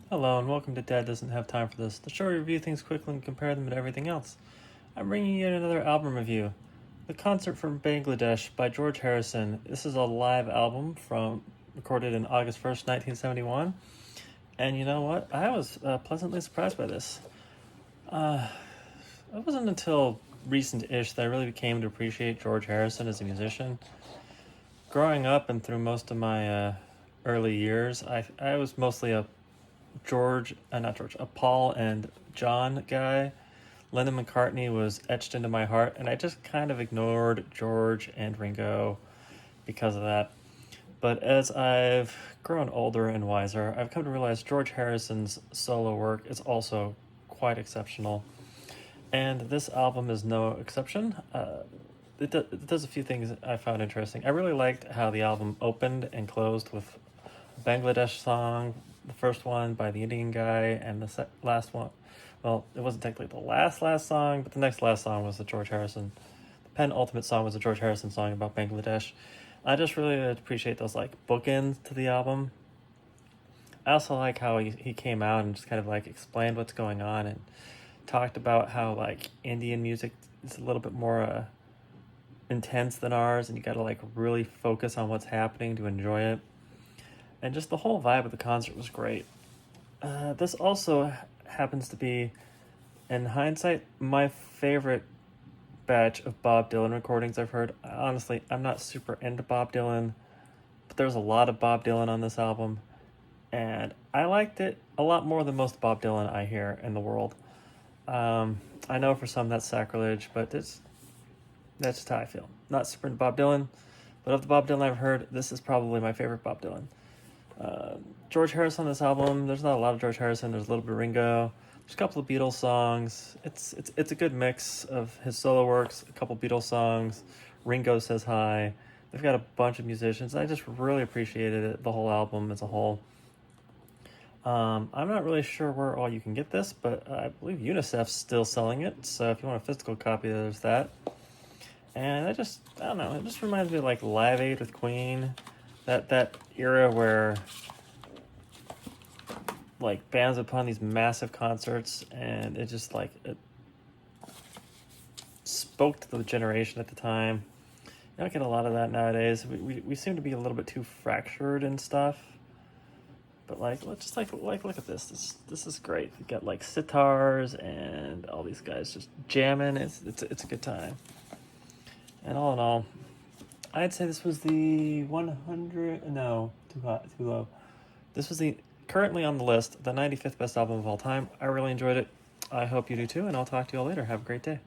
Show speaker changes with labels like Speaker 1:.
Speaker 1: Hello and welcome to Dad Doesn't Have Time for This, the show where we review things quickly and compare them to everything else. I'm bringing you another album review. The Concert from Bangladesh by George Harrison. This is a live album recorded in August 1st, 1971. And you know what? I was pleasantly surprised by this. It wasn't until recent-ish that I really came to appreciate George Harrison as a musician. Growing up and through most of my early years, I was mostly a Paul and John guy. Lennon McCartney was etched into my heart, and I just kind of ignored George and Ringo because of that. But as I've grown older and wiser, I've come to realize George Harrison's solo work is also quite exceptional. And this album is no exception. It does a few things I found interesting. I really liked how the album opened and closed with a Bangladesh song, the first one by the Indian guy, and the last one. Well, it wasn't technically the last song, but the next last song was the George Harrison. The penultimate song was the George Harrison song about Bangladesh. I just really appreciate those like bookends to the album. I also like how he came out and just kind of like explained what's going on and talked about how like Indian music is a little bit more intense than ours, and you got to like really focus on what's happening to enjoy it. And just the whole vibe of the concert was great. This also happens to be, in hindsight, my favorite batch of Bob Dylan recordings I've heard. Honestly, I'm not super into Bob Dylan, but there's a lot of Bob Dylan on this album, and I liked it a lot more than most Bob Dylan I hear in the world. I know for some that's sacrilege, but that's just how I feel. Not super into Bob Dylan, but of the Bob Dylan I've heard, this is probably my favorite Bob Dylan. George Harrison on this album, there's not a lot of George Harrison, there's a little bit of Ringo, there's a couple of Beatles songs. It's a good mix of his solo works, a couple Beatles songs, Ringo Says Hi. They've got a bunch of musicians. I just really appreciated it, the whole album as a whole. I'm not really sure where all you can get this, but I believe UNICEF's still selling it, so if you want a physical copy, there's that. And I don't know, it just reminds me of like Live Aid with Queen, that era where like bands would put on these massive concerts, and it just like it spoke to the generation at the time. You don't get a lot of that nowadays. We seem to be a little bit too fractured and stuff. But like, let's just like look at this. This is great. You got like sitars and all these guys just jamming. It's a good time. And all in all, I'd say this was the 100. No, too hot, too low. This was the currently on the list, the 95th best album of all time. I really enjoyed it. I hope you do too, and I'll talk to you all later. Have a great day.